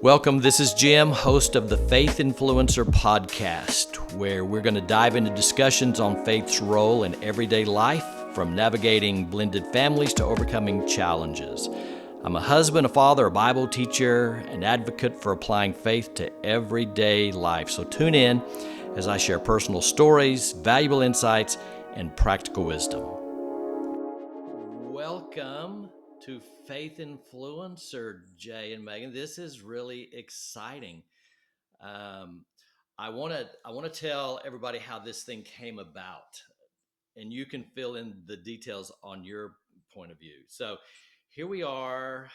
Welcome, this is Jim, host of the Faith Influencer podcast, where we're going to dive into discussions on faith's role in everyday life, from navigating blended families to overcoming challenges. I'm a husband, a father, a Bible teacher, an advocate for applying faith to everyday life. So tune in as I share personal stories, valuable insights, and practical wisdom. Welcome to Faith Influencer, Jay and Megan. This is really exciting. Um, I want to tell everybody how this thing came about, and you can fill in the details on your point of view. So here we are.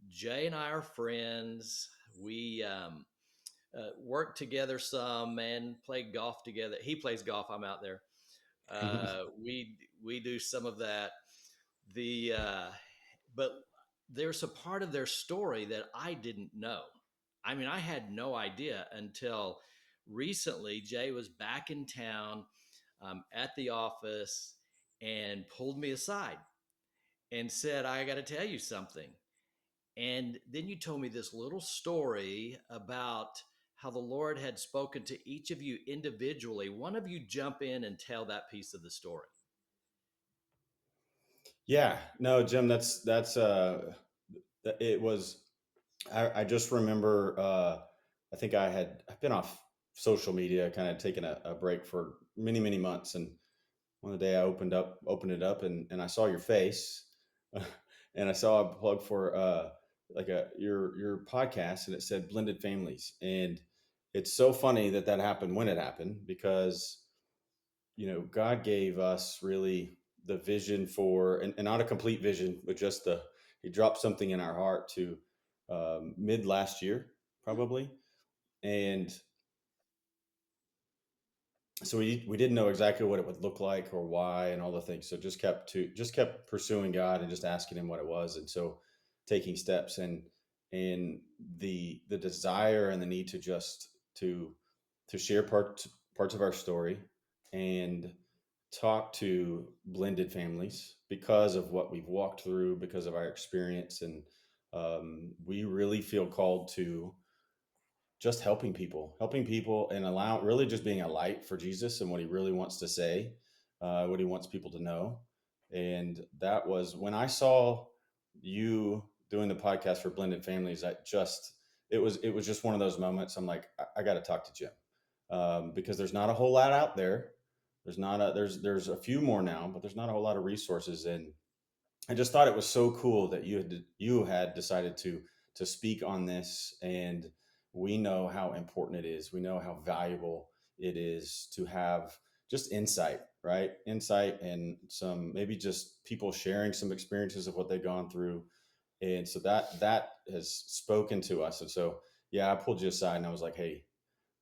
Jay and I are friends. We work together some and play golf together. He plays golf. I'm out there. We do some of that. The But there's a part of their story that I didn't know. I mean, I had no idea until recently. Jay was back in town at the office and pulled me aside and said, "I got to tell you something." And then you told me this little story about how the Lord had spoken to each of you individually. One of you jump in and tell that piece of the story. Yeah, no, Jim, it was. I just remember. I think I've been off social media, kind of taking a break for many months, and one day I opened it up, and I saw your face, and I saw a plug for like your podcast, and it said blended families, and it's so funny that happened when it happened because God gave us really the vision for, and not a complete vision, but just he dropped something in our heart to mid last year, probably. And so we didn't know exactly what it would look like or why and all the things. So just kept pursuing God and just asking him what it was. And so taking steps and the desire and the need to just to share parts of our story and talk to blended families because of what we've walked through, because of our experience. And we really feel called to just helping people and really just being a light for Jesus and what he really wants to say, what he wants people to know. And that was when I saw you doing the podcast for blended families. It was just one of those moments. I'm like, I got to talk to Jim because there's not a whole lot out there. There's a few more now, but there's not a whole lot of resources. And I just thought it was so cool that you had decided to speak on this, and we know how important it is. We know how valuable it is to have just insight, right? Insight and some maybe just people sharing some experiences of what they've gone through, and so that has spoken to us. And so yeah, I pulled you aside and I was like, hey,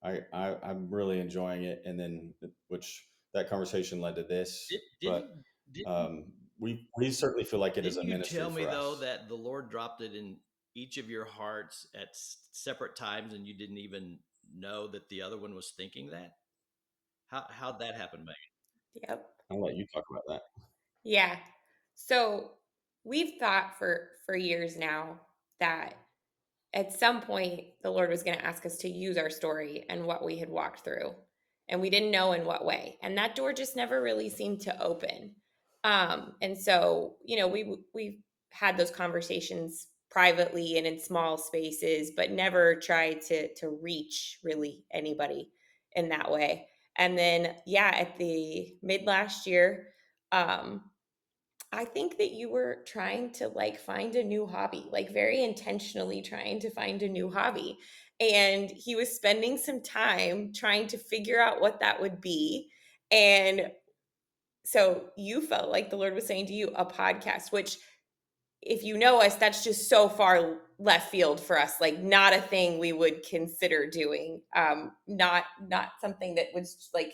I'm really enjoying it, and then which that conversation led to this, Did, but didn't didn't um, we certainly feel like it is Didn't a you ministry tell me for though us. that the Lord dropped it in each of your hearts at separate times, and you didn't even know that the other one was thinking that? How'd that happen, Megan? Yep. I'll let you talk about that. Yeah. So we've thought for years now that at some point the Lord was going to ask us to use our story and what we had walked through. And we didn't know in what way. And that door just never really seemed to open. And so, we've had those conversations privately and in small spaces, but never tried to reach really anybody in that way. And then, yeah, at the mid last year, um, I think that you were trying to like find a new hobby, like very intentionally trying to find a new hobby. And he was spending some time trying to figure out what that would be. And so you felt like the Lord was saying to you, a podcast, which if you know us, that's just so far left field for us, like not a thing we would consider doing. Not something that was like,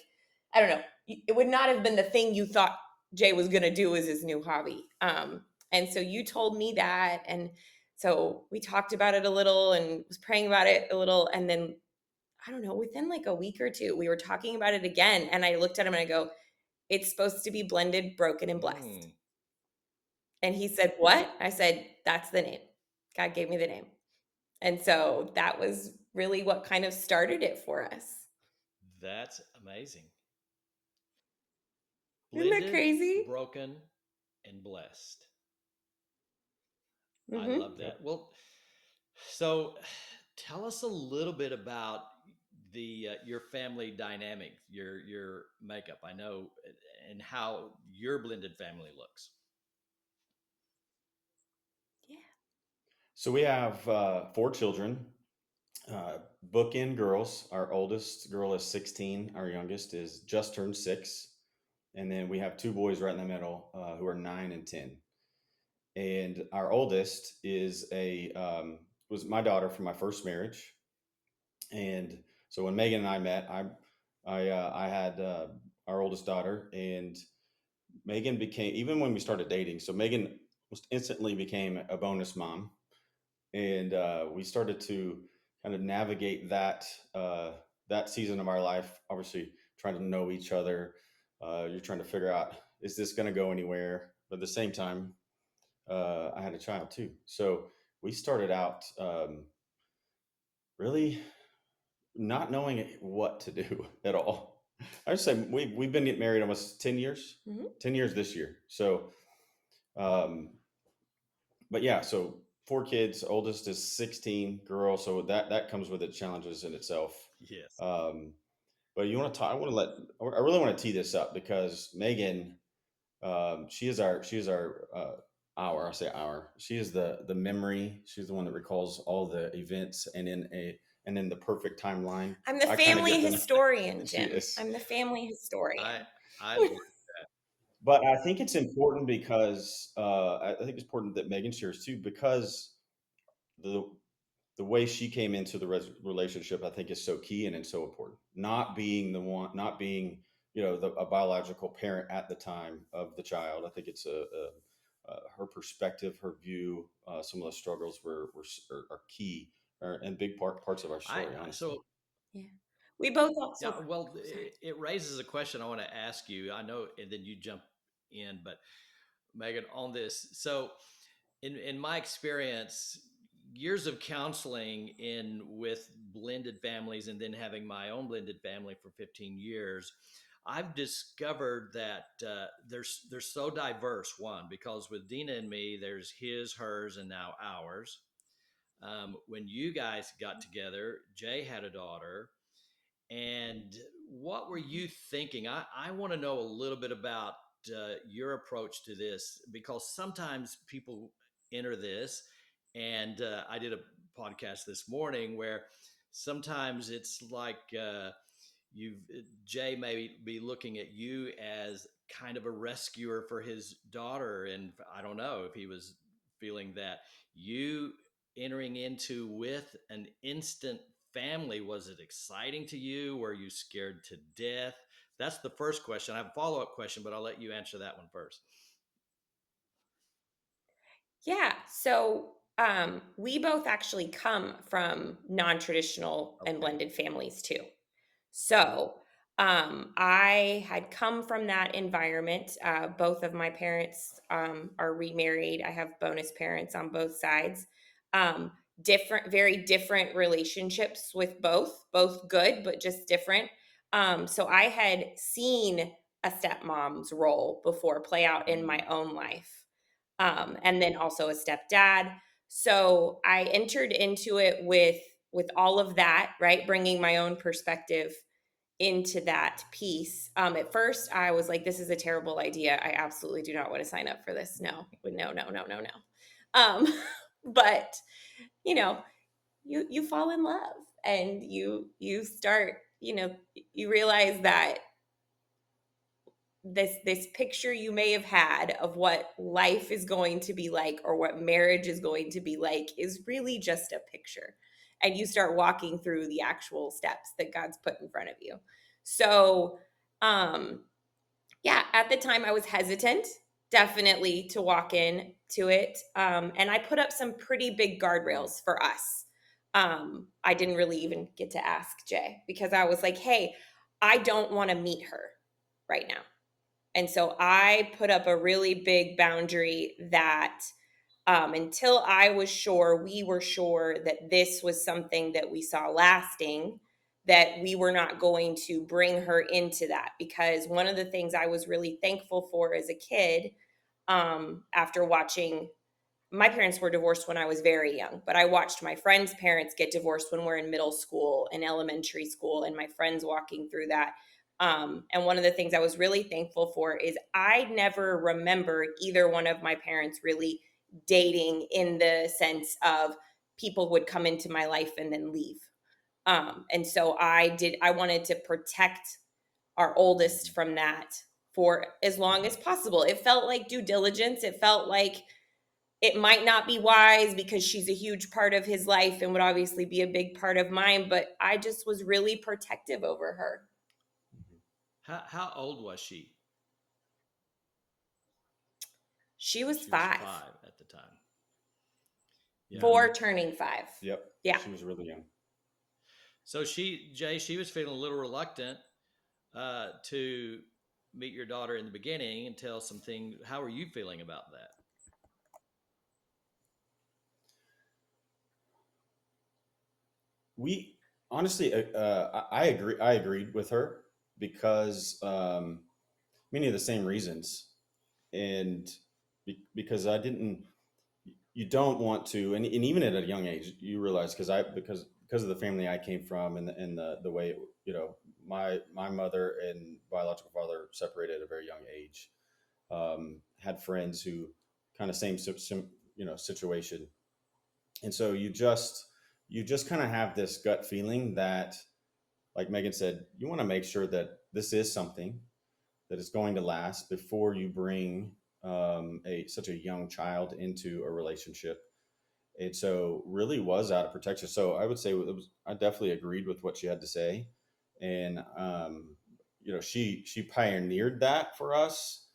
I don't know, it would not have been the thing you thought Jay was going to do as his new hobby. And so you told me that. And so we talked about it a little and was praying about it a little. And then I don't know, within like a week or two, we were talking about it again. And I looked at him and I go, it's supposed to be blended, broken, and blessed. Mm. And he said, what? I said, that's the name. God gave me the name. And so that was really what kind of started it for us. That's amazing. Isn't that Blended, crazy? broken, and blessed. I Mm-hmm. love Yep. that. Well, so tell us a little bit about the your family dynamic, your makeup. I know, and how your blended family looks. Yeah. So we have four children, bookend girls. Our oldest girl is 16. Our youngest is just turned 6. And then we have two boys right in the middle who are 9 and 10. And our oldest is was my daughter from my first marriage. And so when Megan and I met, I had our oldest daughter, and Megan became, even when we started dating. So Megan was instantly became a bonus mom, and we started to kind of navigate that season of our life. Obviously, trying to know each other. You're trying to figure out, is this going to go anywhere? But at the same time, I had a child too, so we started out really not knowing what to do at all. I would say we've been getting married almost 10 years, Mm-hmm. 10 years this year. So, um, but yeah, so four kids. Oldest is 16, girl. So that comes with its challenges in itself. Yes. Um, but you want to talk? I really want to tee this up because Megan, she is our, I say our, she is the memory. She's the one that recalls all the events and in the perfect timeline. I'm the I kind of family get the, historian, she Jim. is. I'm the family I historian. I like But I think it's important because I think it's important that Megan shares too, because the the way she came into the relationship, I think, is so key and so important. Not being the one, not being a biological parent at the time of the child. I think it's her perspective, her view, some of the struggles are key and big parts of our I story. Honestly, so Yeah. We both also, yeah. Well, sorry. it raises a question I want to ask you. I know, and then you jump in, but Megan, on this. So, in my experience, years of counseling in with blended families, and then having my own blended family for 15 years, I've discovered that they're so diverse. One, because with Dina and me, there's his, hers, and now ours. When you guys got together, Jay had a daughter. And what were you thinking? I want to know a little bit about your approach to this, because sometimes people enter this, and I did a podcast this morning where sometimes it's like you've Jay may be looking at you as kind of a rescuer for his daughter, and I don't know if he was feeling that you entering into with an instant family, was it exciting to you? Were you scared to death? That's the first question. I have a follow-up question, but I'll let you answer that one first. Yeah. So we both actually come from non-traditional and Okay. blended families too. So I had come from that environment. Both of my parents are remarried. I have bonus parents on both sides. Um, Different, very different relationships with both good, but just different. So I had seen a stepmom's role before play out in my Mm. own life, and then also a stepdad. So I entered into it with all of that, right, bringing my own perspective into that piece. At first, I was like, "This is a terrible idea. I absolutely do not want to sign up for this. No, no, no, no, no, no." Um, but you know, you fall in love, and you start, you realize that this picture you may have had of what life is going to be like, or what marriage is going to be like, is really just a picture, and you start walking through the actual steps that God's put in front of you. So um yeah, at the time I was hesitant, definitely, to walk in to it, and I put up some pretty big guardrails for us. I didn't really even get to ask Jay, because I was like, hey, I don't want to meet her right now. And so I put up a really big boundary that until I was sure, we were sure that this was something that we saw lasting, that we were not going to bring her into that. Because one of the things I was really thankful for as a kid, after watching, my parents were divorced when I was very young, but I watched my friends' parents get divorced when we're in middle school and elementary school, and my friends walking through that. And one of the things I was really thankful for is I never remember either one of my parents really dating, in the sense of people would come into my life and then leave. And so I wanted to protect our oldest from that for as long as possible. It felt like due diligence. It felt like it might not be wise because she's a huge part of his life and would obviously be a big part of mine, but I just was really protective over her. Mhm. How old was she? She was She was 5, five at the time. Yeah. Mhm. 4 turning 5. Yep. Yeah. She was really young. So Jay, she was feeling a little reluctant to meet your daughter in the beginning and tell some things. How are you feeling about that? We honestly, I agree. I agreed with her because many of the same reasons, and because I didn't. You don't want to, and even at a young age, you realize because of the family I came from and the way my mother and biological father separated at a very young age. Had friends who kind of situation, and so you just kind of have this gut feeling that, like Megan said, you want to make sure that this is something that is going to last before you bring a such a young child into a relationship. And so really was out of protection. So I would say I definitely agreed with what she had to say. And she pioneered that for us.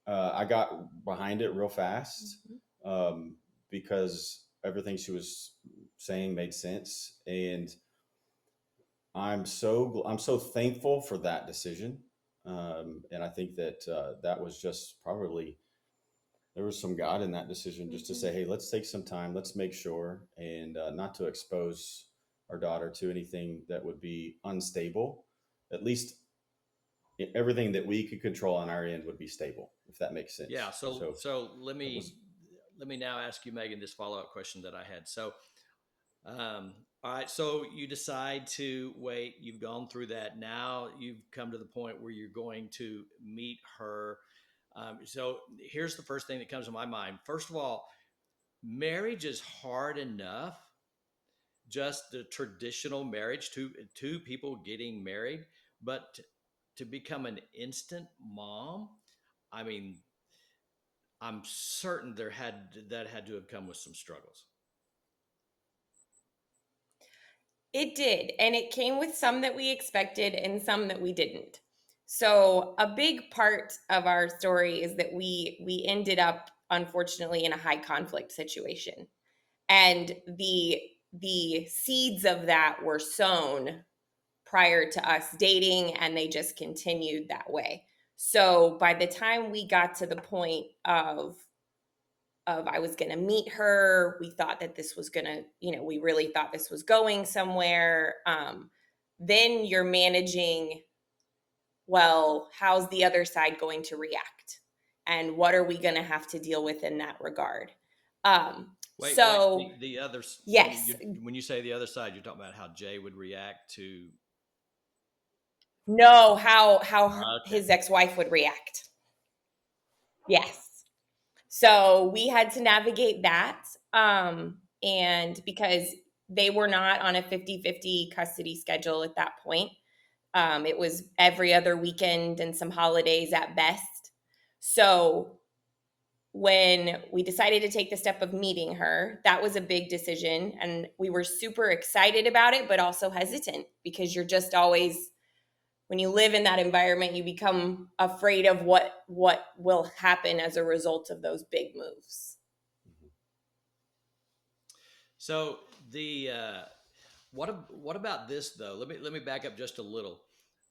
I got behind it real fast, Mhm. um, because everything she was saying made sense. And I'm so thankful for that decision. And I think that that was just probably, there was some God in that decision, just to say, Mhm. hey, let's take some time, let's make sure, and not to expose our daughter to anything that would be unstable. At least everything that we could control on our end would be stable, if that makes Yeah. sense. So So let that me was. now ask you, Megan, this follow up question that I had. So all right, so you decide to wait. You've gone through that. Now you've come to the point where you're going to meet her. So here's the first thing that comes to my mind. First of all, marriage is hard enough, just the traditional marriage, two people getting married, but to become an instant mom, I mean, I'm certain that had to have come with some struggles. It did, and it came with some that we expected and some that we didn't. So, a big part of our story is that we ended up, unfortunately, in a high conflict situation. And the seeds of that were sown prior to us dating, and they just continued that way. So, by the time we got to the point of I was going to meet her. We thought that this was going to, we really thought this was going somewhere. Then you're managing, well, how's the other side going to react? And what are we going to have to deal with in that regard? Wait, So, the other, yes, when you say the other side, you're talking about how Jay would react to. know how Okay. his ex-wife would react. Yes. So we had to navigate that. And because they were not on a 50-50 custody schedule at that point, it was every other weekend and some holidays at best. So when we decided to take the step of meeting her, that was a big decision. And we were super excited about it, but also hesitant because you're just always, when you live in that environment, you become afraid of what will happen as a result of those big moves. So the what about this though? Let me back up just a little.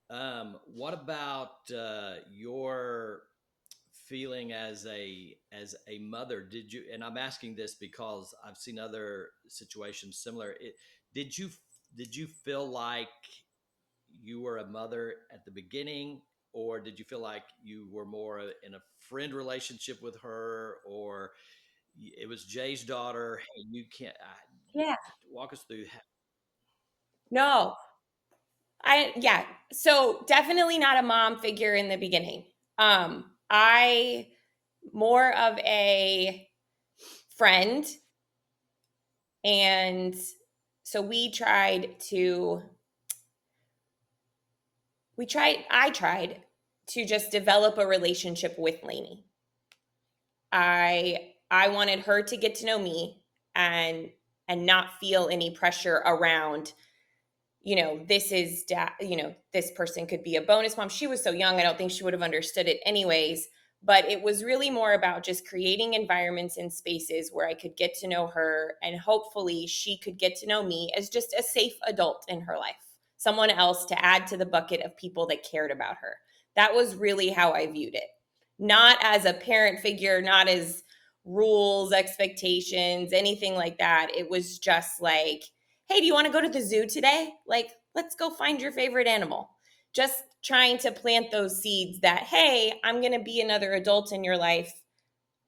What about your feeling as a mother? Did you, and I'm asking this because I've seen other situations similar. Did you did you feel like you were a mother at the beginning, or did you feel like you were more in a friend relationship with her, or it was Jay's daughter? Hey, you can't Yeah. walk us through. No. Yeah. So definitely not a mom figure in the beginning. I more of a friend, and so I tried to just develop a relationship with Lainey. I wanted her to get to know me and not feel any pressure around, this person could be a bonus mom. She was so young, I don't think she would have understood it anyways. But it was really more about just creating environments and spaces where I could get to know her, and hopefully she could get to know me as just a safe adult in her life, someone else to add to the bucket of people that cared about her. That was really how I viewed it. Not as a parent figure, not as rules, expectations, anything like that. It was just like, hey, do you want to go to the zoo today? Like, let's go find your favorite animal. Just trying to plant those seeds that, hey, I'm going to be another adult in your life.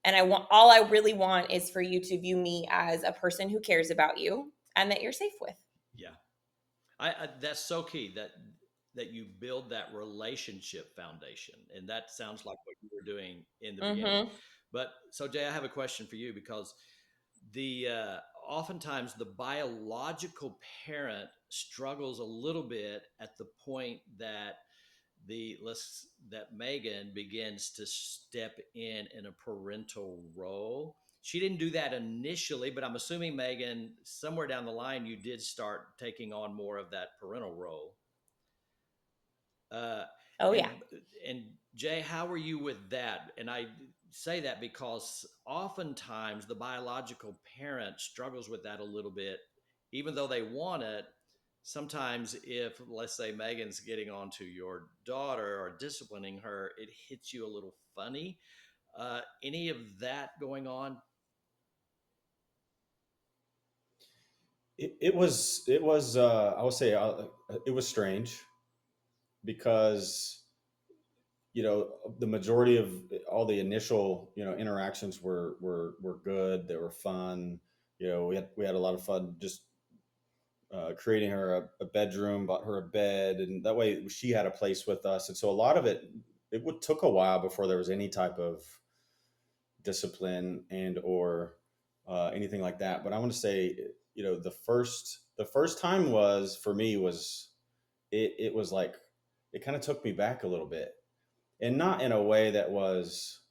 And all I really want is for you to view me as a person who cares about you and that you're safe with. Yeah, I that's so key that you build that relationship foundation, and that sounds like what you were doing in the beginning. Mm-hmm. But so Jay, I have a question for you, because the oftentimes the biological parent struggles a little bit at the point that Megan begins to step in a parental role. She didn't do that initially, but I'm assuming, Megan, somewhere down the line you did start taking on more of that parental role. uh, Oh, and yeah. and Jay, how are you with that? And I say that because oftentimes the biological parent struggles with that a little bit, even though they want it. Sometimes, if, let's say, Megan's getting on to your daughter or disciplining her, it hits you a little funny. Any of that going on? It was I would say it was strange because the majority of all the initial interactions were good. They were fun. We had a lot of fun just creating her a bedroom, bought her a bed, and that way she had a place with us. And so a lot of it took a while before there was any type of discipline and or anything like that. But I want to say, the first time was for me was it was like it kind of took me back a little bit, and not in a way that was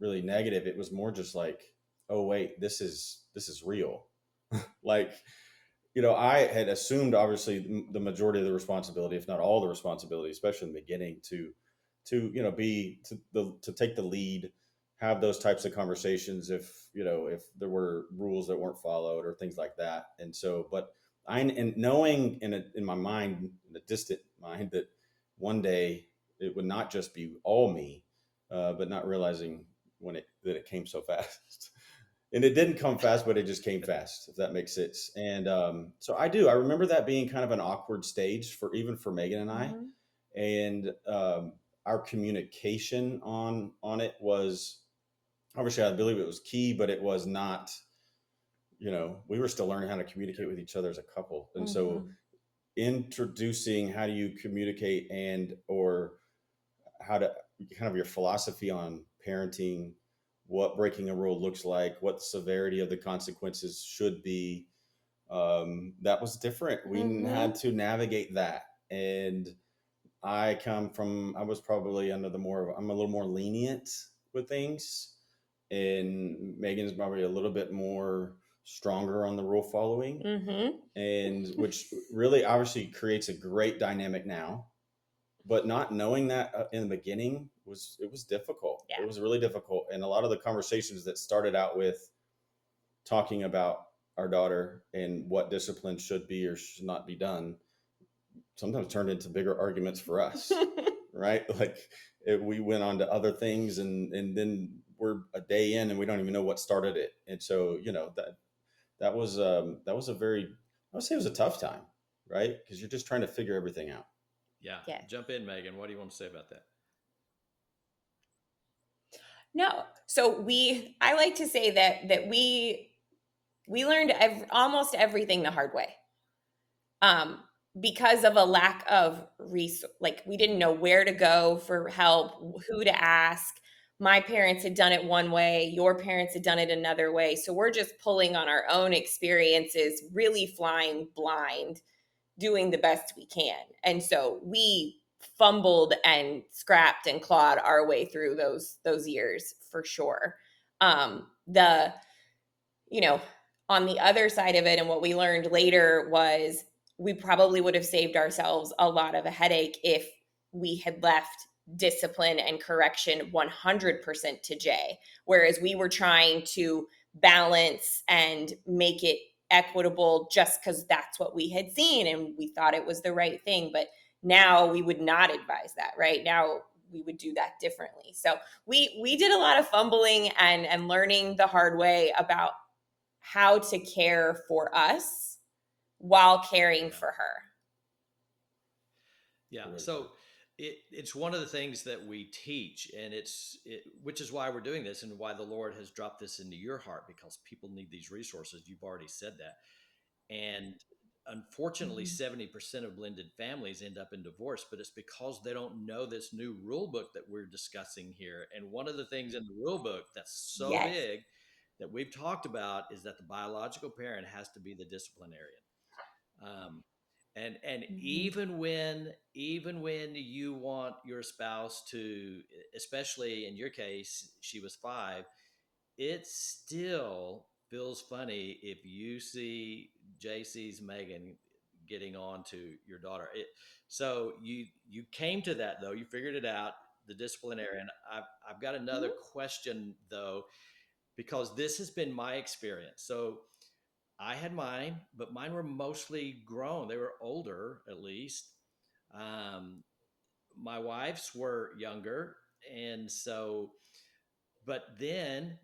really negative. It was more just like, oh wait, this is real. Like, I had assumed obviously the majority of the responsibility, if not all the responsibility, especially in the beginning, to take the lead, have those types of conversations if there were rules that weren't followed or things like that. And so, but and knowing in my mind, in a distant mind, that one day it would not just be all me, but not realizing when it came so fast. And it didn't come fast, but it just came fast, if that makes sense. And so I remember that being kind of an awkward stage for even for Megan and I. Mm-hmm. And our communication on it was obviously, I believe it was key, but it was not. We were still learning how to communicate with each other as a couple. And so Mm-hmm. introducing how do you communicate, and or how to kind of your philosophy on parenting, what breaking a rule looks like, what the severity of the consequences should be. That was different. We had Mm-hmm. to navigate that. And I was probably I'm a little more lenient with things. And Megan's probably a little bit more stronger on the rule following. Mm-hmm. And which really obviously creates a great dynamic now, but not knowing that in the beginning was difficult. It Yeah. was really difficult, and a lot of the conversations that started out with talking about our daughter and what discipline should be or should not be done sometimes turned into bigger arguments for us, right? Like, we went on to other things, and then we're a day in and we don't even know what started it. And so, that was a very, I would say it was a tough time, right? Because you're just trying to figure everything out. Yeah. Yes. Jump in, Megan. What do you want to say about that? No. So I like to say that we learned almost everything the hard way. Um, because of a lack of like we didn't know where to go for help, who to ask. My parents had done it one way, your parents had done it another way. So we're just pulling on our own experiences, really flying blind, doing the best we can. And so we fumbled and scrapped and clawed our way through those years for sure. The you know, on the other side of it, and what we learned later was we probably would have saved ourselves a lot of a headache if we had left discipline and correction 100% to Jay. Whereas we were trying to balance and make it equitable just because that's what we had seen and we thought it was the right thing. But now we would not advise that, right? Now we would do that differently. So we did a lot of fumbling and learning the hard way about how to care for us while caring Yeah. for her. Yeah. Very So good. it's one of the things that we teach, and which is why we're doing this and why the Lord has dropped this into your heart, because people need these resources. You've already said that. And unfortunately, Mhm. 70% of blended families end up in divorce, but it's because they don't know this new rule book that we're discussing here. And one of the things in the rule book that's so Yes. big that we've talked about is that the biological parent has to be the disciplinarian. Um, and Mhm. even when you want your spouse to, especially in your case, she was 5, it still feels funny if you see JC's Megan getting on to your daughter. So you came to that though. You figured it out, the disciplinarian. I've got another Mhm. question though, because this has been my experience. So I had mine, but mine were mostly grown. They were older, at least. Um, my wife's were younger, and so, but then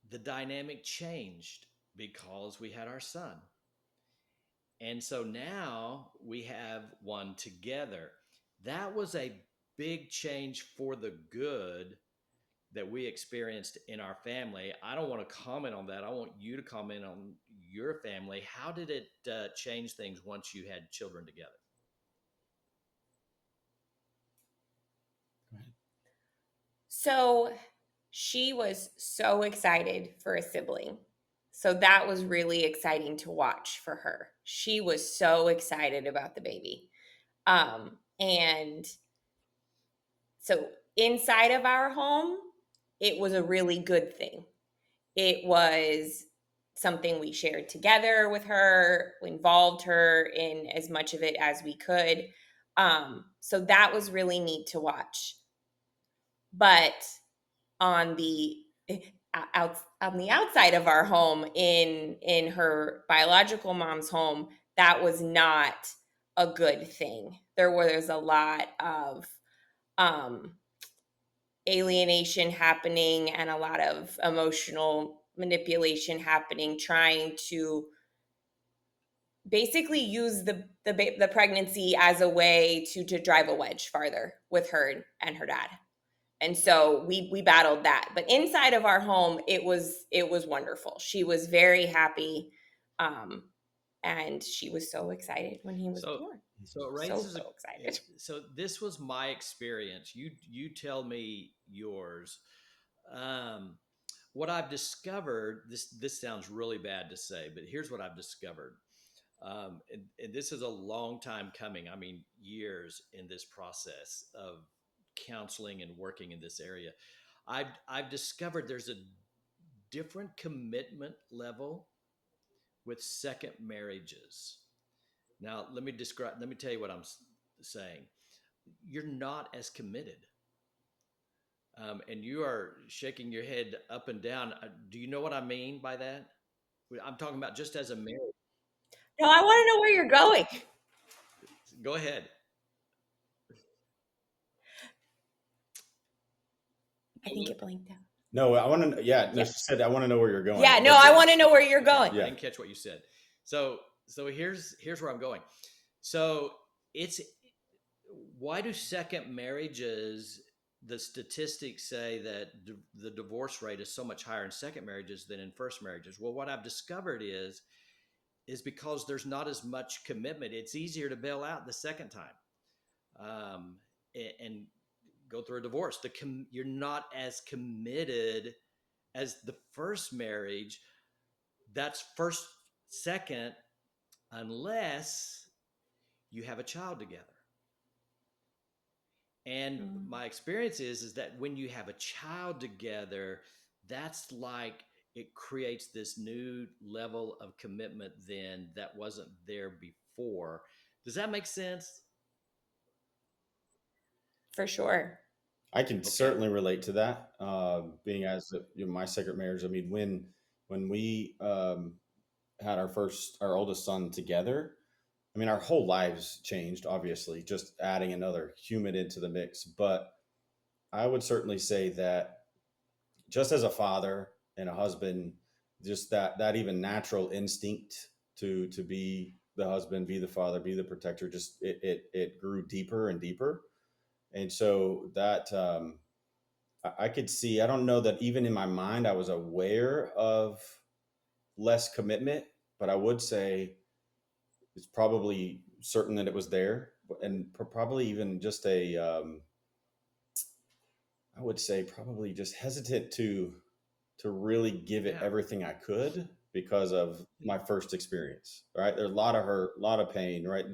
the dynamic changed because we had our son. And so now we have one together. That was a big change for the good that we experienced in our family. I don't want to comment on that. I want you to comment on your family. How did it change things once you had children together? Go ahead. So she was so excited for a sibling. So that was really exciting to watch for her. She was so excited about the baby. And so inside of our home, it was a really good thing. It was something we shared together with her, we involved her in as much of it as we could. So that was really neat to watch. But on the on the outside of our home, in her biological mom's home, that was not a good thing. There was a lot of um, alienation happening and a lot of emotional manipulation happening, trying to basically use the pregnancy as a way to drive a wedge farther with her and her dad. And so we battled that. But inside of our home, it was wonderful. She was very happy, um, and she was so excited when he was So, born. so it So raises a. so excited. So this was my experience. You tell me yours. Um, what I've discovered. This sounds really bad to say, but here's what I've discovered. And this is a long time coming. I mean, years in this process of counseling and working in this area. I've discovered there's a different commitment level with second marriages. Now, let me tell you what I'm saying. You're not as committed. And you are shaking your head up and down. Do you know what I mean by that? I'm talking about just as a marriage. No, I want to know where you're going. Go ahead. I think it blinked out. No, I want to. Yeah, no, Yeah. she said I want to know where you're going. Yeah, I'd no, love to- I want to know where you're Okay, going. I Yeah. didn't catch what you said. So here's where I'm going. So it's why do second marriages, the statistics say that the divorce rate is so much higher in second marriages than in first marriages? Well, what I've discovered is because there's not as much commitment. It's easier to bail out the second time, and go through a divorce. You're not as committed as the first marriage. That's first, second, unless you have a child together. And Mm, my experience is that when you have a child together, that's like it creates this new level of commitment then that wasn't there before. Does that make sense? for sure. I can Okay. certainly relate to that. Being as my second marriage, I mean, when we had our oldest son together, I mean, our whole lives changed. Obviously, just adding another human into the mix. But I would certainly say that just as a father and a husband, just that even natural instinct to be the husband, be the father, be the protector, just it grew deeper and deeper. And so that I could see, I don't know that even in my mind I was aware of less commitment, but I would say it's probably certain that it was there, and probably even just I would say probably just hesitant to really give it Yeah. everything I could because of my first experience. Right, there's a lot of hurt, a lot of pain. Right,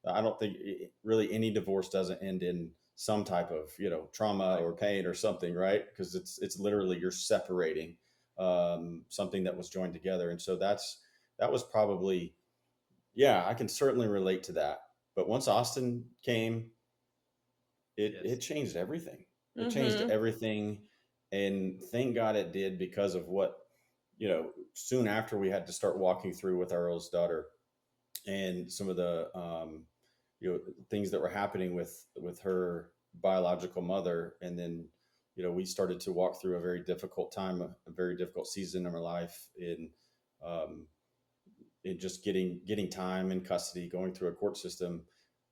I don't think really any divorce doesn't end in some type of trauma Right. or pain or something. Right, because it's literally you're separating something that was joined together, and so that was probably, yeah, I can certainly relate to that. But once Austin came, it Yes. changed everything. It changed Mm-hmm. everything, and thank God it did, because of what soon after we had to start walking through with our oldest daughter and some of the things that were happening with her biological mother, and then we started to walk through a very difficult time, a very difficult season of our life um, in just getting time in custody, going through a court system.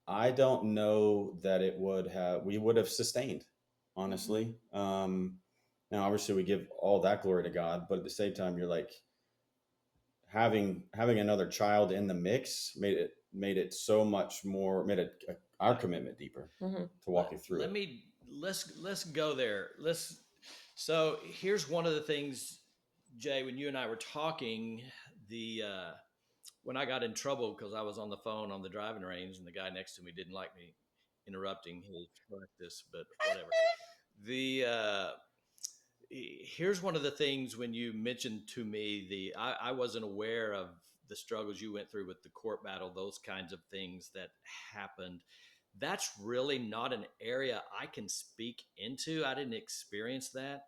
I don't know that we would have sustained, Mm-hmm. honestly. Now, obviously, we give all that glory to God, but at the same time, you're like having another child in the mix made it so much more, made it our Right. commitment deeper Mm-hmm. to Let walking through let it. me let's go there. So here's one of the things, Jay, when you and I were talking, the when I got in trouble because I was on the phone on the driving range and the guy next to me didn't like me interrupting his practice, but whatever. The Here's one of the things when you mentioned to me I wasn't aware of the struggles you went through with the court battle, those kinds of things that happened. That's really not an area I can speak into. I didn't experience that,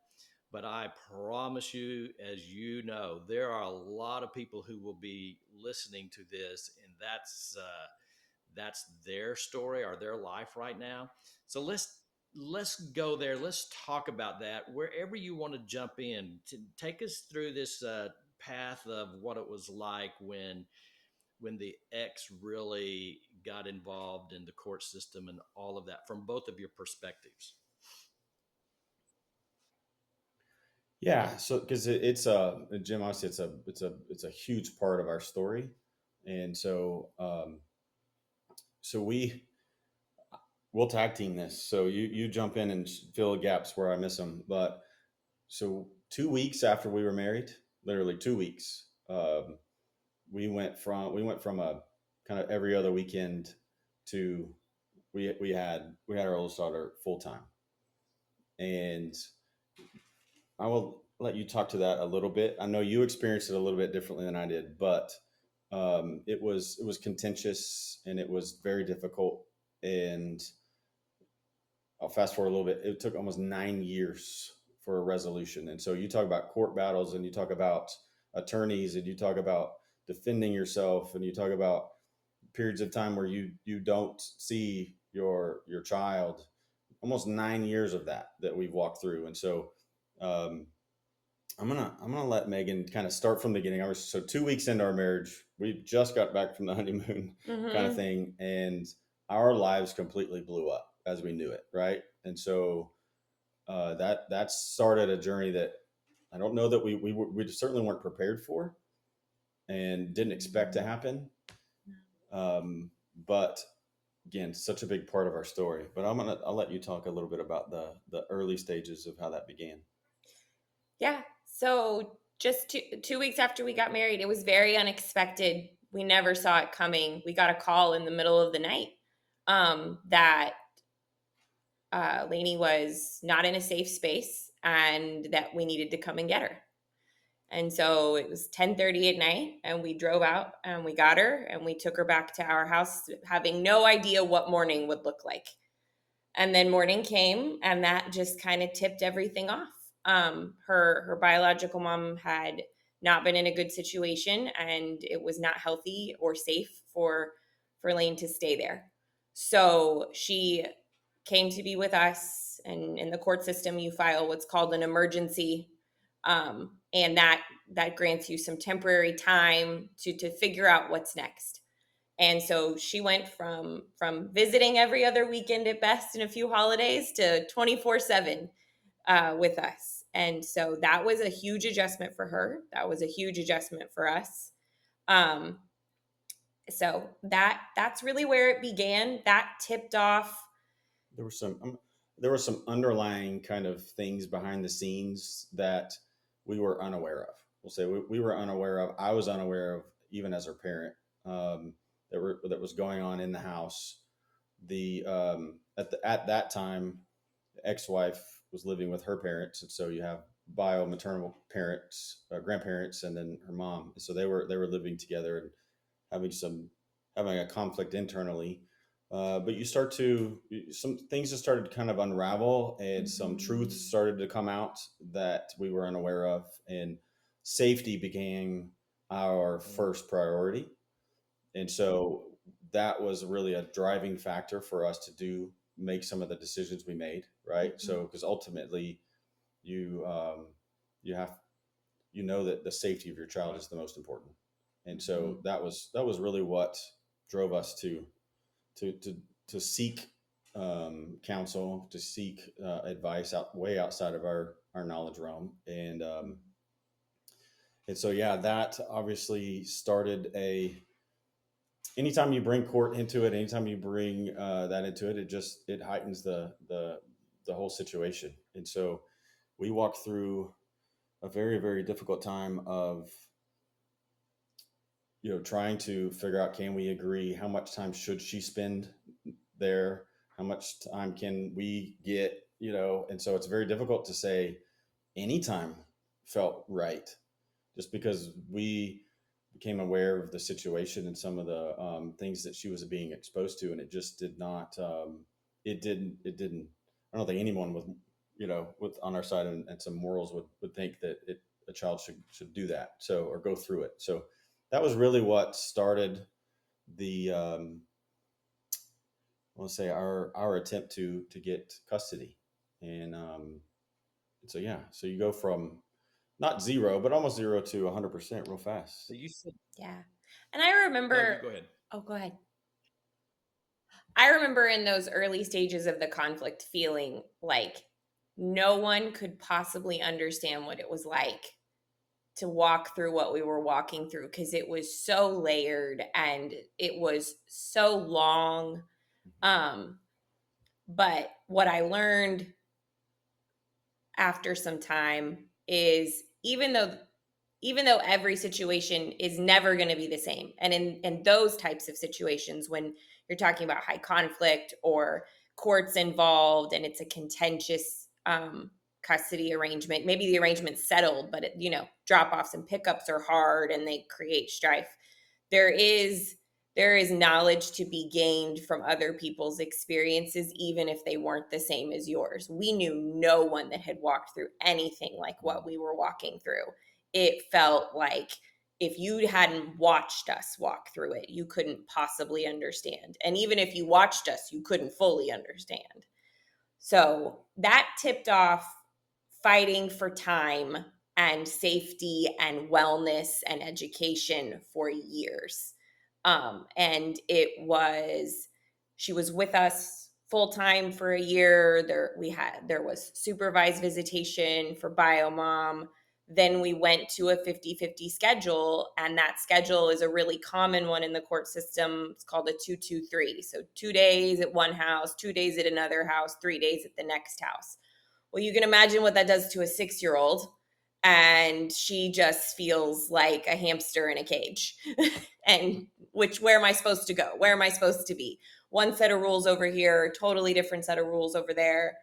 but I promise you, as you know, there are a lot of people who will be listening to this, and that's their story or their life right now. So let's go there. Let's talk about that. Wherever you want to jump in, to take us through this path of what it was like when the ex really got involved in the court system and all of that from both of your perspectives. Yeah, so because it's Jim, honestly, it's a huge part of our story. And so we'll tag team this. So you jump in and fill gaps where I miss them. But so 2 weeks after we were married, literally 2 weeks, we went from a kind of every other weekend to we had our oldest daughter full time. And I will let you talk to that a little bit. I know you experienced it a little bit differently than I did, but it was contentious and it was very difficult. And I'll fast forward a little bit. It took almost 9 years for a resolution. And so you talk about court battles, and you talk about attorneys, and you talk about defending yourself, and you talk about periods of time where you don't see your child. Almost 9 years of that we've walked through. And so um, I'm gonna let Megan kind of start from the beginning. I was so 2 weeks into our marriage, we just got back from the honeymoon kind of Mm-hmm. thing, and our lives completely blew up as we knew it, right? And so that started a journey that I don't know that we certainly weren't prepared for and didn't expect to happen. Um, but again, such a big part of our story. But I'll let you talk a little bit about the early stages of how that began. Yeah. So just 2 weeks after we got married, it was very unexpected. We never saw it coming. We got a call in the middle of the night that Lainey was not in a safe space and that we needed to come and get her. And so it was 10:30 at night, and we drove out and we got her and we took her back to our house, having no idea what morning would look like. And then morning came, and that just kind of tipped everything off. Her biological mom had not been in a good situation, and it was not healthy or safe for Lane to stay there. So she came to be with us, and in the court system, you file what's called an emergency, and that grants you some temporary time to figure out what's next. And so she went from visiting every other weekend at best and a few holidays to 24/7 with us. And so that was a huge adjustment for her. That was a huge adjustment for us. Um, so that's really where it began. That tipped off. There were some underlying kind of things behind the scenes that we were unaware of. We'll say we were unaware of. I was unaware of even as her parent, that was going on in the house. The at that time, the ex-wife was living with her parents, and so you have bio maternal parents, grandparents, and then her mom. So they were living together and having some having a conflict internally. But you start to some things just started to kind of unravel, and some truths started to come out that we were unaware of, and safety became our first priority. And so that was really a driving factor for us to make some of the decisions we made, right? So because ultimately you you have that the safety of your child is the most important. And so that was really what drove us to to to seek counsel, to seek advice way outside of our knowledge realm. And so yeah, that obviously started a anytime you bring court into it, anytime you bring that into it, it heightens the whole situation. And so we walked through a very, very difficult time of trying to figure out, can we agree, how much time should she spend there, how much time can we get, and so it's very difficult to say anytime felt right, just because we became aware of the situation and some of the things that she was being exposed to, and it just did not. It didn't. I don't think anyone with with on our side and some morals would think that a child should do that, so or go through it. So that was really what started the I want to say our attempt to get custody, and so yeah, so you go from not zero, but almost zero to 100% real fast. So you said Yeah. And I no. You remember, go ahead. oh, go ahead. I remember in those early stages of the conflict feeling like no one could possibly understand what it was like to walk through what we were walking through, because it was so layered and it was so long. Um, but what I learned after some time is even though every situation is never going to be the same, and in those types of situations when you're talking about high conflict or courts involved and it's a contentious custody arrangement, maybe the arrangement's settled but drop offs and pickups are hard and they create strife. There is there is knowledge to be gained from other people's experiences, even if they weren't the same as yours. We knew no one that had walked through anything like what we were walking through. It felt like if you hadn't watched us walk through it, you couldn't possibly understand. And even if you watched us, you couldn't fully understand. So that tipped off fighting for time and safety and wellness and education for years. And she was with us full time for a year. There was supervised visitation for biomom. Then we went to a 50-50 schedule, and that schedule is a really common one in the court system. It's called a 2-2-3. So 2 days at one house, 2 days at another house, 3 days at the next house. Well, you can imagine what that does to a 6-year-old. And she just feels like a hamster in a cage. And where am I supposed to go? Where am I supposed to be? One set of rules over here, totally different set of rules over there.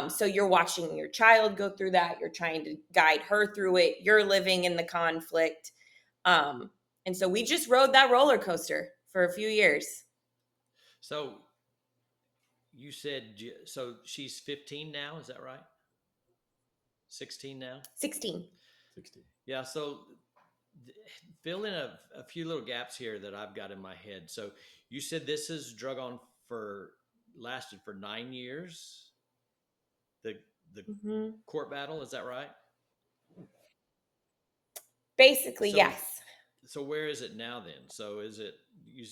So you're watching your child go through that. You're trying to guide her through it. You're living in the conflict. Um, and so we just rode that roller coaster for a few years. So you said, so she's 15 now, is that right? 16 now? 16. 16. Yeah. So fill in a few little gaps here that I've got in my head. So you said this has lasted for 9 years. The the Mm-hmm. court battle, is that right? Basically, So yes. so where is it now then? So is it you,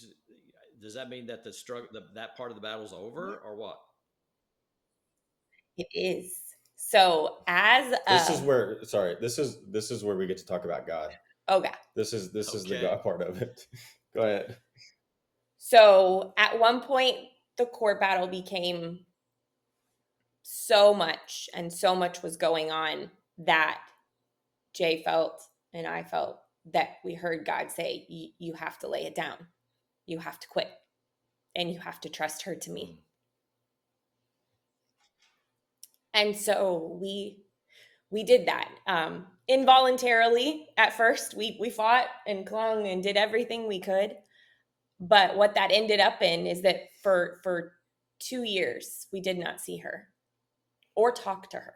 does that mean that the struggle that part of the battle's over or what? It is. So as This is a where, sorry, this is where we get to talk about God. oh god. This is the Okay. God part of it. Go ahead. So at one point the court battle became so much, and so much was going on, that Jay felt and I felt that we heard God say, you have to lay it down. You have to quit, and you have to trust her to Mm. me. And so we did that, involuntarily. At first we fought and clung and did everything we could, but what that ended up in is that for 2 years we did not see her or talk to her.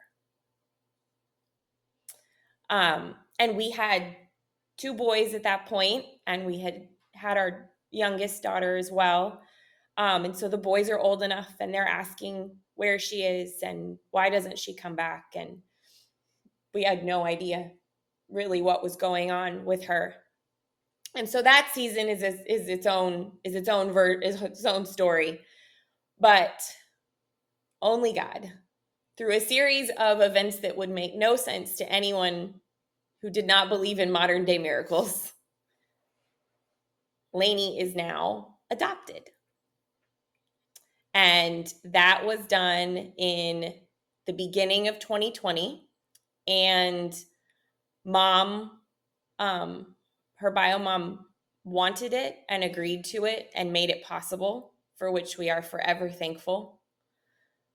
And we had 2 boys at that point, and we had our youngest daughter as well. And so the boys are old enough, and they're asking where she is and why doesn't she come back, and we had no idea really what was going on with her. And so that season is its own story. But only God, through a series of events that would make no sense to anyone who did not believe in modern day miracles, Lainey is now adopted. And that was done in the beginning of 2020. And mom, her bio mom, wanted it and agreed to it and made it possible, for which we are forever thankful.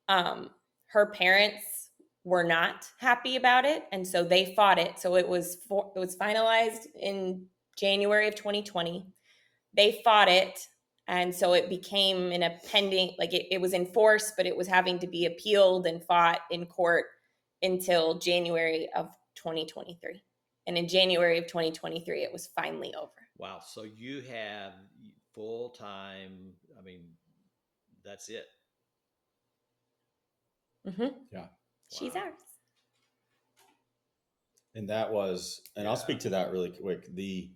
Her parents were not happy about it, and so they fought it. So it was finalized in January of 2020. They fought it, and so it became in a pending, like it was enforced, but it was having to be appealed and fought in court until January of 2023. And in January of 2023, it was finally over. Wow. So you have full time. I mean, that's it. Mm-hmm. Yeah. She's Wow. ours. And that was, and I'll Yeah. speak to that really quick. The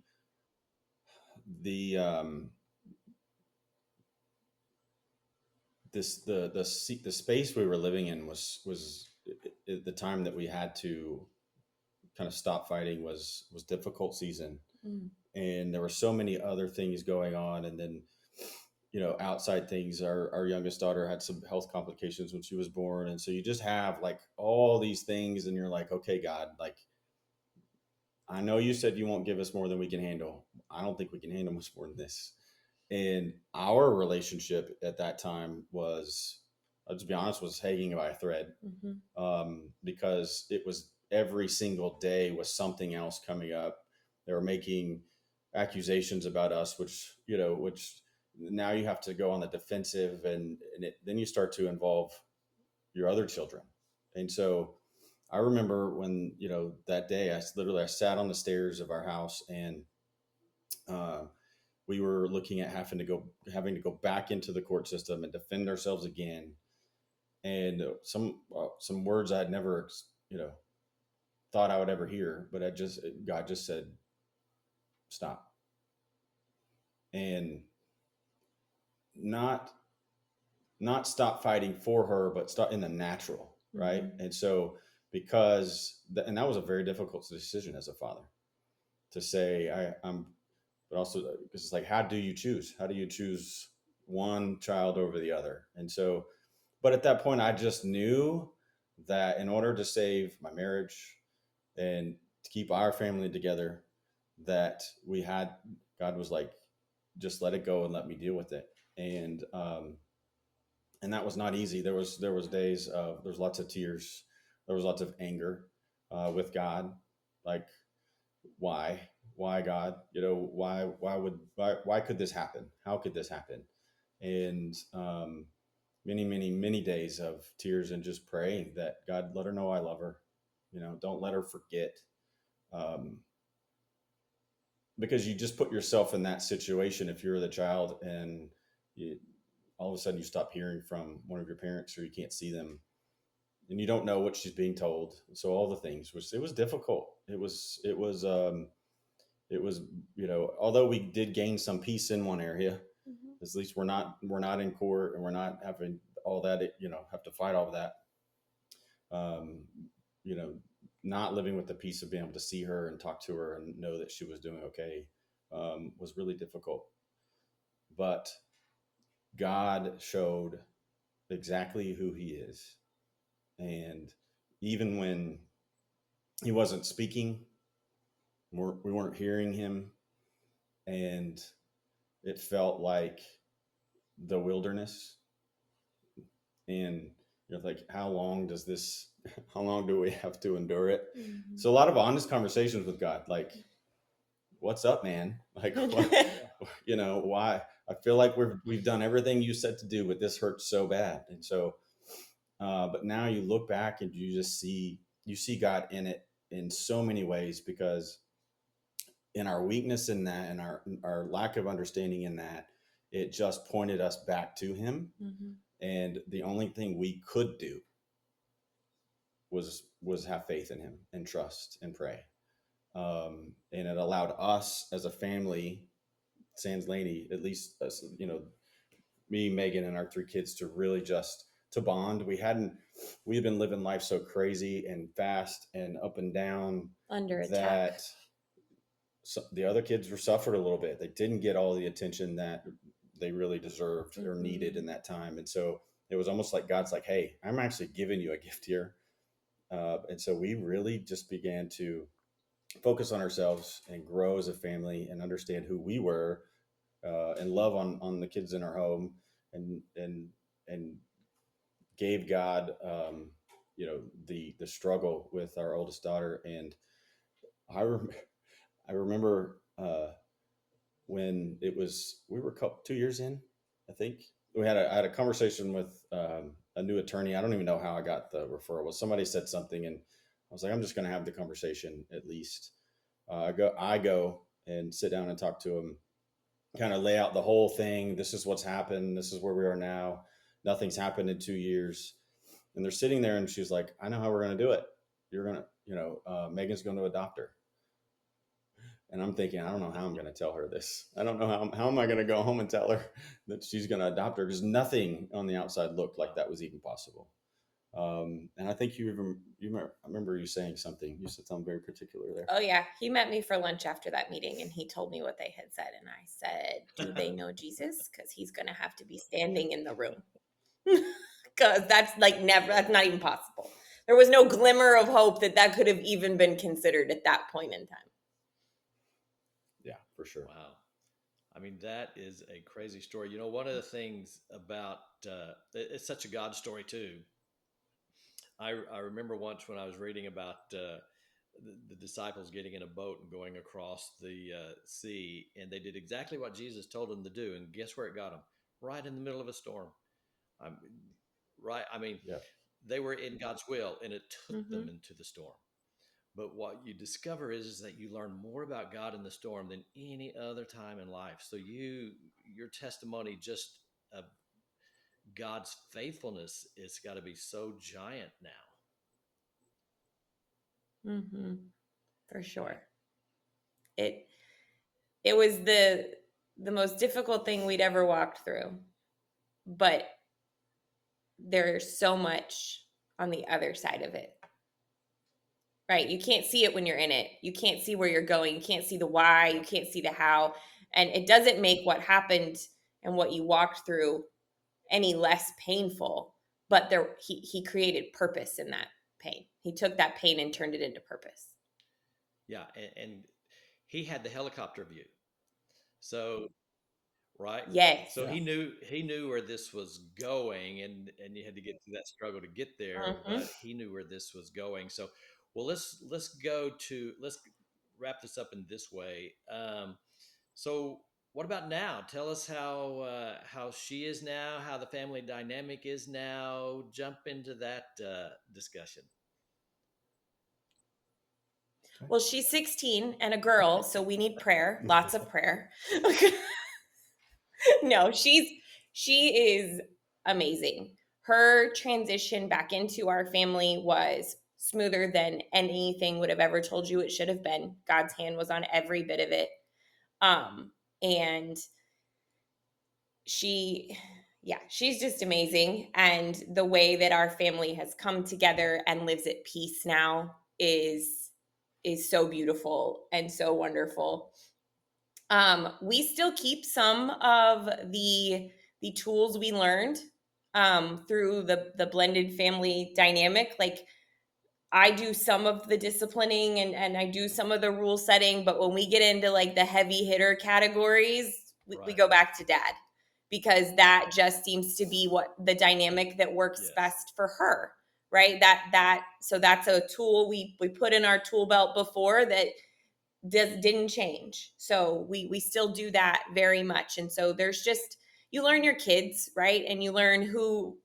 this the space we were living in was the time that we had to kind of stop fighting was difficult season, Mm. and there were so many other things going on, and then outside things. Our youngest daughter had some health complications when she was born, and so you just have like all these things, and you're like, okay, God, like, I know you said you won't give us more than we can handle. I don't think we can handle much more than this. And our relationship at that time was, to be honest, was hanging by a thread, Mm-hmm. because it was every single day was something else coming up. They were making accusations about us, which now you have to go on the defensive, and then you start to involve your other children. And so I remember when, that day I sat on the stairs of our house, and uh, we were looking at having to go back into the court system and defend ourselves again. And some words I had never, thought I would ever hear, but God just said, stop. And not not stop fighting for her, but start in the natural, right? Mm-hmm. And so and that was a very difficult decision as a father to say I'm, but also because it's like, how do you choose? How do you choose one child over the other? And so, but at that point, I just knew that in order to save my marriage and to keep our family together, that God was like, just let it go and let me deal with it. And that was not easy. There was days of there's lots of tears, there was lots of anger with God, like why why God, why could this happen? How could this happen? And many days of tears and just praying that God, let her know I love her. Don't let her forget. Um, because you just put yourself in that situation if you're the child and you, all of a sudden you stop hearing from one of your parents or you can't see them and you don't know what she's being told. So all the things was it was difficult. It was although we did gain some peace in one area, Mm-hmm. at least we're not in court and we're not having all that, have to fight all of that. Um, you know, not living with the peace of being able to see her and talk to her and know that she was doing okay, was really difficult. But God showed exactly who He is, and even when He wasn't speaking, we weren't hearing Him, and it felt like the wilderness. And like, how long does this? How long do we have to endure it? Mm-hmm. So a lot of honest conversations with God, like, what's up, man? Like, what, Yeah. why? I feel like we've done everything you said to do, but this hurts so bad. And so, but now you look back and you see God in it in so many ways, because in our weakness in that and our lack of understanding in that, it just pointed us back to Him. Mm-hmm. And the only thing we could do was have faith in Him and trust and pray. And it allowed us as a family, Sans Laney, at least, me, Megan, and our three kids, to really just to bond. We had been living life so crazy and fast and up and down Under attack. that the other kids were suffered a little bit. They didn't get all the attention that they really deserved or needed Mm-hmm. in that time. And so it was almost like God's like, hey, I'm actually giving you a gift here. And so we really just began to focus on ourselves and grow as a family and understand who we were, and love on the kids in our home, and gave God, the struggle with our oldest daughter. And I rem- I remember when we were 2 years in, I think I had a conversation with a new attorney. I don't even know how I got the referral. Somebody said something, and I was like, I'm just going to have the conversation at least. I go and sit down and talk to him, kind of lay out the whole thing. This is what's happened. This is where we are now. Nothing's happened in 2 years. And they're sitting there, and she's like, I know how we're going to do it. You're going to, Megan's going to adopt her. And I'm thinking, I don't know how I'm going to tell her this. I don't know how am I going to go home and tell her that she's going to adopt her, because nothing on the outside looked like Wow. that was even possible. And I think I remember you saying something. You said something very particular there. Oh yeah, he met me for lunch after that meeting, and he told me what they had said, and I said, "Do they know Jesus? Because he's going to have to be standing in the room, because that's like never. That's not even possible. There was no glimmer of hope that could have even been considered at that point in time." Yeah, for sure. Wow. I mean, that is a crazy story. One of the things about it's such a God story too. I remember once when I was reading about the disciples getting in a boat and going across the sea, and they did exactly what Jesus told them to do. And guess where it got them? Right in the middle of a storm. Um, right. I mean, Yeah. they were in God's will, and it took Mm-hmm. them into the storm. But what you discover is that you learn more about God in the storm than any other time in life. So your testimony just of God's faithfulness, it's got to be so giant now. Mm-hmm. For Right. sure. It it was the most difficult thing we'd ever walked through, but there's so much on the other side of it. Right? You can't see it when you're in it. You can't see where you're going. You can't see the why. You Yep. can't see the how. And it doesn't make what happened and what you walked through any less painful. But he created purpose in that pain. He took that pain and turned it into purpose. Yeah. And he had the helicopter view. So right? Yes. So Yeah. he knew where this was going, and you had to get through that struggle to get there, Mhm. but he knew where this was going. So, well, let's wrap this up in this way. So, what about now? Tell us how she is now, how the family dynamic is now. Jump into that discussion. Okay. Well, she's 16 and a girl, so we need prayer, lots of prayer. No, she is amazing. Her transition back into our family was smoother than anything would have ever told you it should have been. God's hand was on every bit of it. And she yeah, she's just amazing, and the way that our family has come together and lives at peace now is so beautiful and so wonderful. We still keep some of the tools we learned through the blended family dynamic. Like I do some of the disciplining and I do some of the rule setting, but when we get into like the heavy hitter categories, we Right. go back to dad because that just seems to be what the dynamic that works Yes. best for her. Right. So that's a tool we put in our tool belt before that didn't change. So we still do that very much. And so there's just you learn your kids, right? And you learn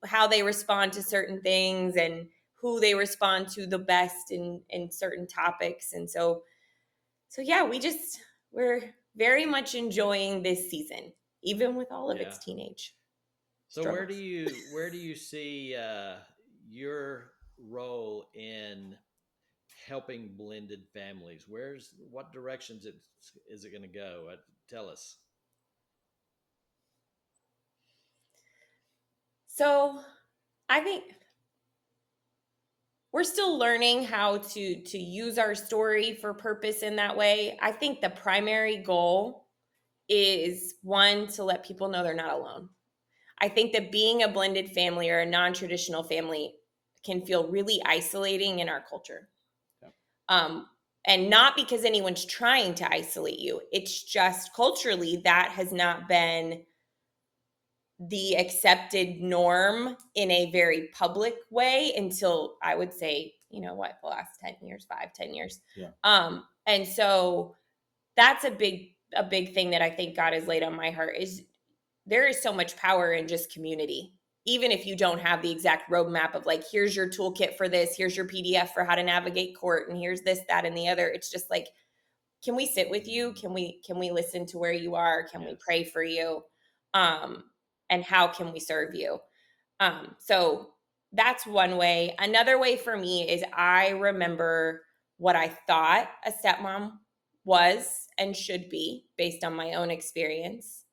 how they respond to certain things and who they respond to the best in certain topics. And so yeah, we're very much enjoying this season, even with all of Yeah. its teenage So struggles. where do you see your role in helping blended families? What directions is it going to go? Tell us. So I think we're still learning how to use our story for purpose in that way. I think the primary goal is one to let people know they're not alone. I think that being a blended family or a non-traditional family can feel really isolating in our culture. Yeah. Um, and not because anyone's trying to isolate you. It's just culturally that has not been the accepted norm in a very public way until I would say, the last 10 years, 5, 10 years. Yeah. And so that's a big thing that I think God has laid on my heart is there is so much power in just community. Even if you don't have the exact roadmap of like, here's your toolkit for this, here's your PDF for how to navigate court, and here's this, that, and the other. It's just like, can we sit with you? Can we listen to where you are? Can we Yes. pray for you? Um, and how can we serve you? So that's one way. Another way for me is I remember what I thought a stepmom was and should be based on my own experience.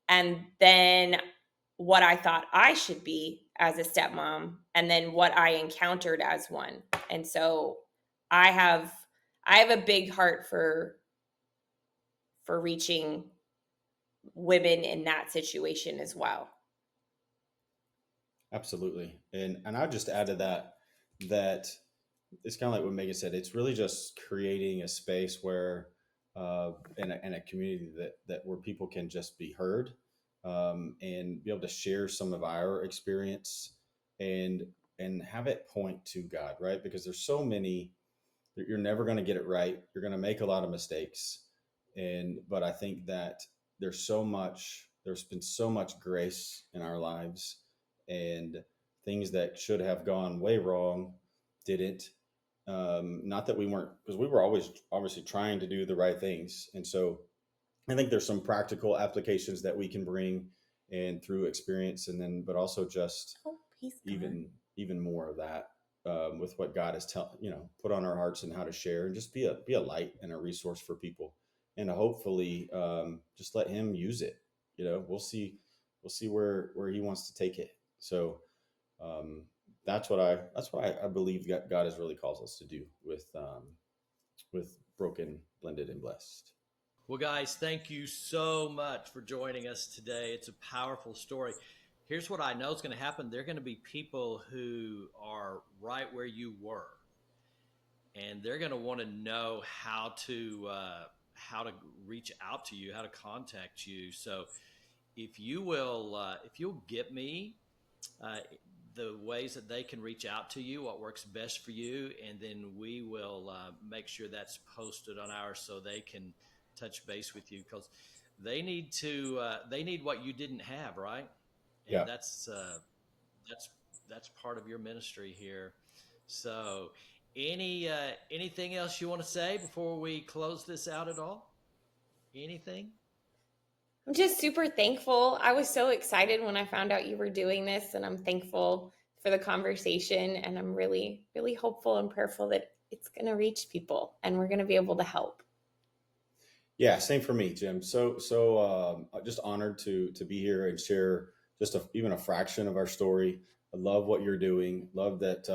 And then what I thought I should be as a stepmom, and then what I encountered as one. And so I have I have a big heart for reaching women in that situation as well. Absolutely. And I just add to that it's kind of like what Megan said. It's really just creating a space where in a community that where people can just be heard and be able to share some of our experience and and have it point to God, right? Because there's so many you're never going to get it right. You're going to make a lot of mistakes. But I think that there's been so much grace in our lives and things that should have gone way wrong didn't. Not that we weren't, because we were always obviously trying to do the right things. And so I think there's some practical applications that we can bring and through experience, and then, but also just Oh, he's gone. even more of that with what God has put on our hearts and how to share, and just be a light and a resource for people, and hopefully just let Him use it. We'll see where He wants to take it. So um, that's what I believe God has really calls us to do with broken, blended, and blessed. Well, guys, thank you so much for joining us today. It's a powerful story. Here's what I know is going to happen. There are going to be people who are right where you were, and they're going to want to know how to reach out to you, how to contact you. So, if you'll get me uh, the ways that they can reach out to you, what works best for you, and then we will make sure that's posted on ours so they can touch base with you because they need what you didn't have, right? And Yeah. that's that's part of your ministry here. So, anything else you want to say before we close this out at all? Anything? I'm just super thankful. I was so excited when I found out you were doing this, and I'm thankful for the conversation. And I'm really, really hopeful and prayerful that it's going to reach people and we're going to be able to help. Yeah, same for me, Jim. So just honored to be here and share just even a fraction of our story. I love what you're doing. Love that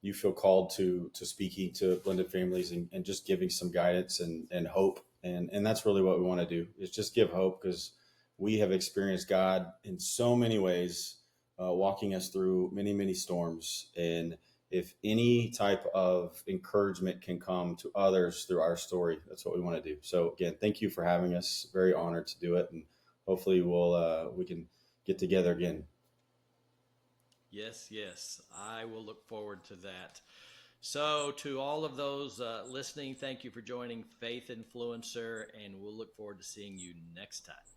you feel called to speaking to blended families and just giving some guidance and hope. And that's really what we want to do is just give hope because we have experienced God in so many ways, walking us through many storms. And if any type of encouragement can come to others through our story, that's what we want to do. So again, thank you for having us. Very honored to do it, and hopefully we can get together again. Yes, yes. I will look forward to that. So, to all of those listening, thank you for joining Faith Influencer, and we'll look forward to seeing you next time.